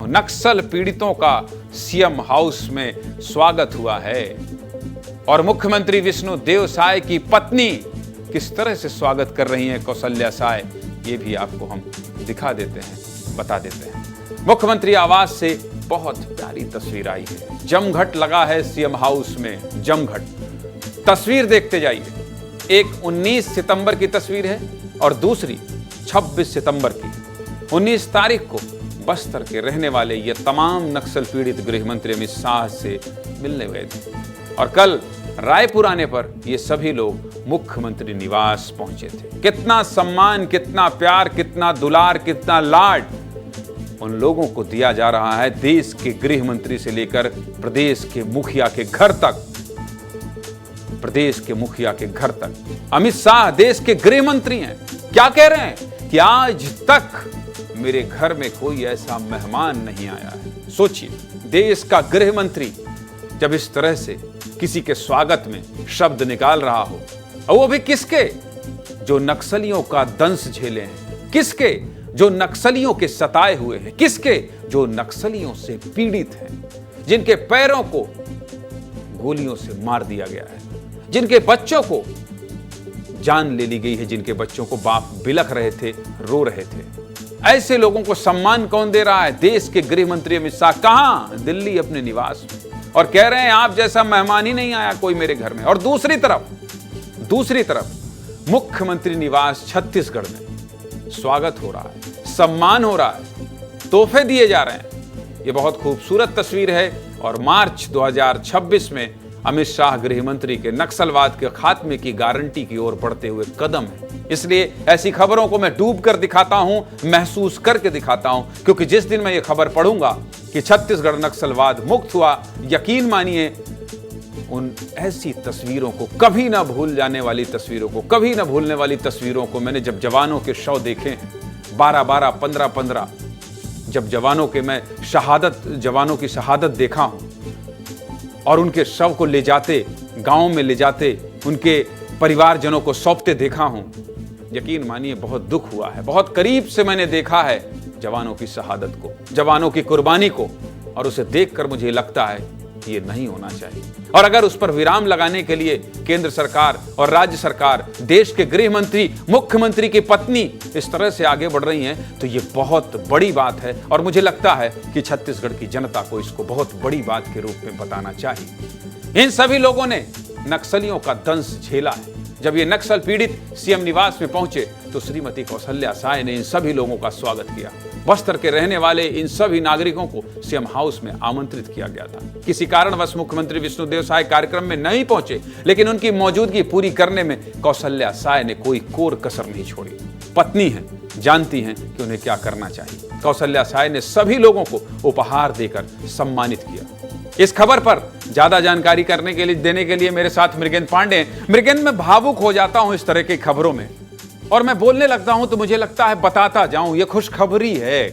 नक्सल पीड़ितों का CM house में स्वागत हुआ है और मुख्यमंत्री विष्णु देव साय की पत्नी किस तरह से स्वागत कर रही हैं कौशल्या साय, ये भी आपको हम दिखा देते हैं, बता देते हैं। मुख्यमंत्री आवास से बहुत प्यारी तस्वीर आई है। जमघट लगा है सीएम हाउस में, जमघट। तस्वीर देखते जाइए। एक 19 सितंबर की तस्वीर है और दूसरी 26 सितंबर की। 19 तारीख को बस्तर के रहने वाले ये तमाम नक्सल पीड़ित गृह मंत्री अमित शाह से मिलने गए थे और कल रायपुर आने पर ये सभी लोग मुख्यमंत्री निवास पहुंचे थे। कितना सम्मान, कितना प्यार, कितना दुलार, कितना लाड उन लोगों को दिया जा रहा है, देश के गृह मंत्री से लेकर प्रदेश के मुखिया के घर तक। प्रदेश के मुखिया के घर तक अमित शाह देश के गृह मंत्री हैं। क्या कह रहे हैं कि आज तक मेरे घर में कोई ऐसा मेहमान नहीं आया है। सोचिए, देश का गृह मंत्री जब इस तरह से किसी के स्वागत में शब्द निकाल रहा हो, और वो भी किसके, जो नक्सलियों का दंश झेले हैं, किसके, जो नक्सलियों के सताए हुए हैं, किसके, जो नक्सलियों से पीड़ित हैं, जिनके पैरों को गोलियों से मार दिया गया है, जिनके बच्चों को जान ले ली गई है, जिनके बच्चों को बाप बिलख रहे थे, रो रहे थे। ऐसे लोगों को सम्मान कौन दे रहा है? देश के गृह मंत्री अमित शाह। कहां? दिल्ली, अपने निवास में, और कह रहे हैं आप जैसा मेहमान ही नहीं आया कोई मेरे घर में। और दूसरी तरफ मुख्यमंत्री निवास छत्तीसगढ़ में स्वागत हो रहा है, सम्मान हो रहा है, तोहफे दिए जा रहे हैं। यह बहुत खूबसूरत तस्वीर है और मार्च 2026 में अमित शाह गृह मंत्री के नक्सलवाद के खात्मे की गारंटी की ओर बढ़ते हुए कदम है। इसलिए ऐसी खबरों को मैं डूब कर दिखाता हूं, महसूस करके दिखाता हूं, क्योंकि जिस दिन मैं ये खबर पढ़ूंगा कि छत्तीसगढ़ नक्सलवाद मुक्त हुआ, यकीन मानिए उन ऐसी तस्वीरों को, कभी ना भूल जाने वाली तस्वीरों को, कभी ना भूलने वाली तस्वीरों को मैंने जब जवानों के शव देखे हैं, 12-12, 15-15, जब जवानों की शहादत देखा हूं और उनके शव को ले जाते, गांव में ले जाते, उनके परिवारजनों को सौंपते देखा हूं, यकीन मानिए बहुत दुख हुआ है। बहुत करीब से मैंने देखा है जवानों की शहादत को, जवानों की कुर्बानी को, और उसे देखकर मुझे लगता है कि ये नहीं होना चाहिए। और अगर उस पर विराम लगाने के लिए केंद्र सरकार और राज्य सरकार, देश के गृह मंत्री, मुख्यमंत्री की पत्नी इस तरह से आगे बढ़ रही हैं, तो ये बहुत बड़ी बात है और मुझे लगता है कि छत्तीसगढ़ की जनता को इसको बहुत बड़ी बात के रूप में बताना चाहिए। इन सभी लोगों ने नक्सलियों का दंश झेला है। जब ये नक्सल पीड़ित सीएम निवास में पहुंचे तो श्रीमती कौशल्या साय ने इन सभी लोगों का स्वागत किया। बस्तर के रहने वाले इन सभी नागरिकों को सीएम हाउस में आमंत्रित किया गया था। किसी कारणवश मुख्यमंत्री विष्णु देव साय कार्यक्रम में नहीं पहुंचे, लेकिन उनकी मौजूदगी पूरी करने में कौशल्या साय ने कोई कोर कसर नहीं छोड़ी। पत्नी हैं, जानती हैं कि उन्हें क्या करना चाहिए। कौशल्या साय ने सभी लोगों को उपहार देकर सम्मानित किया। इस खबर पर ज्यादा जानकारी देने के लिए मेरे साथ मृगेंद्र पांडे हैं। मृगेंद्र, मैं भावुक हो जाता हूं इस तरह की खबरों में, और मैं बोलने लगता हूं तो मुझे लगता है बताता जाऊं, ये खुशखबरी है।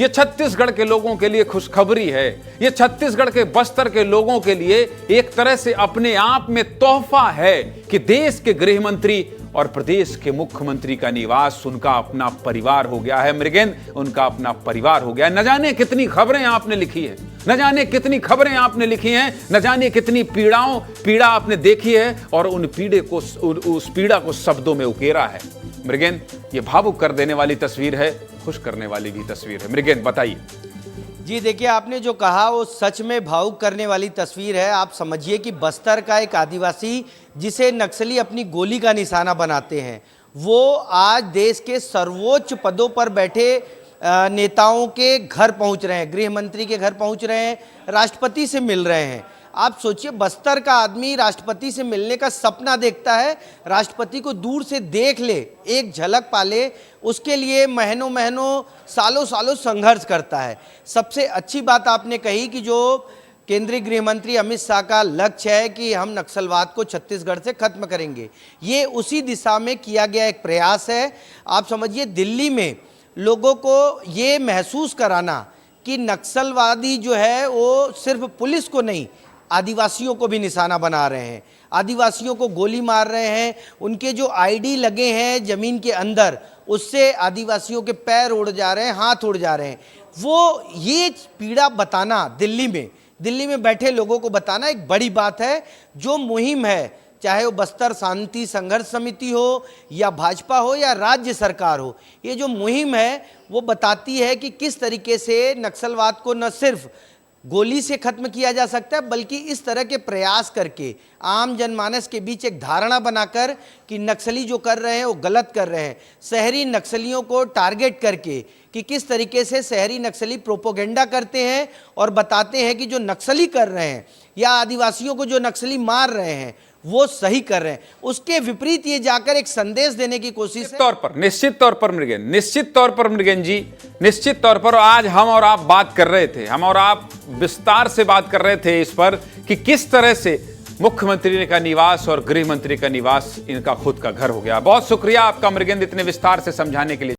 ये छत्तीसगढ़ के लोगों के लिए खुशखबरी है। ये छत्तीसगढ़ के बस्तर के लोगों के लिए एक तरह से अपने आप में तोहफा है कि देश के गृह मंत्री और प्रदेश के मुख्यमंत्री का निवास उनका अपना परिवार हो गया है। मृगेंद्र, उनका अपना परिवार हो गया है। न जाने कितनी खबरें आपने लिखी है, न जाने कितनी खबरें आपने लिखी हैं, न जाने कितनी पीड़ा आपने देखी है और उस पीड़ा को शब्दों में उकेरा है। मृगेंद्र, ये भावुक कर देने वाली तस्वीर है, खुश करने वाली भी तस्वीर है। मृगेंद्र, बताइए। जी देखिए, आपने जो कहा वो सच में भावुक करने वाली तस्वीर है। आप समझिए कि बस्तर का एक आदिवासी जिसे नक्सली अपनी गोली का निशाना बनाते हैं, वो आज देश के सर्वोच्च पदों पर बैठे नेताओं के घर पहुंच रहे हैं, गृह मंत्री के घर पहुंच रहे हैं, राष्ट्रपति से मिल रहे हैं। आप सोचिए, बस्तर का आदमी राष्ट्रपति से मिलने का सपना देखता है, राष्ट्रपति को दूर से देख ले, एक झलक पाले, उसके लिए महीनों महीनों, सालों सालों संघर्ष करता है। सबसे अच्छी बात आपने कही कि जो केंद्रीय गृह मंत्री अमित शाह का लक्ष्य है कि हम नक्सलवाद को छत्तीसगढ़ से खत्म करेंगे, ये उसी दिशा में किया गया एक प्रयास है। आप समझिए, दिल्ली में लोगों को ये महसूस कराना कि नक्सलवादी जो है वो सिर्फ पुलिस को नहीं, आदिवासियों को भी निशाना बना रहे हैं, आदिवासियों को गोली मार रहे हैं, उनके जो आईडी लगे हैं ज़मीन के अंदर, उससे आदिवासियों के पैर उड़ जा रहे हैं, हाथ उड़ जा रहे हैं। वो ये पीड़ा बताना दिल्ली में बैठे लोगों को बताना एक बड़ी बात है। जो मुहिम है, चाहे वो बस्तर शांति संघर्ष समिति हो या भाजपा हो या राज्य सरकार हो, ये जो मुहिम है वो बताती है कि किस तरीके से नक्सलवाद को न सिर्फ गोली से खत्म किया जा सकता है, बल्कि इस तरह के प्रयास करके आम जनमानस के बीच एक धारणा बनाकर कि नक्सली जो कर रहे हैं वो गलत कर रहे हैं, शहरी नक्सलियों को टारगेट करके कि किस तरीके से शहरी नक्सली प्रोपोगेंडा करते हैं और बताते हैं कि जो नक्सली कर रहे हैं या आदिवासियों को जो नक्सली मार रहे हैं वो सही कर रहे हैं। उसके विपरीत ये जाकर एक संदेश देने की कोशिश है। निश्चित तौर पर मृगेन जी, निश्चित तौर पर आज हम और आप बात कर रहे थे, हम और आप विस्तार से बात कर रहे थे इस पर कि किस तरह से मुख्यमंत्री का निवास और गृह मंत्री का निवास इनका खुद का घर हो गया। बहुत शुक्रिया आपका मृगेंद्र, इतने विस्तार से समझाने के लिए।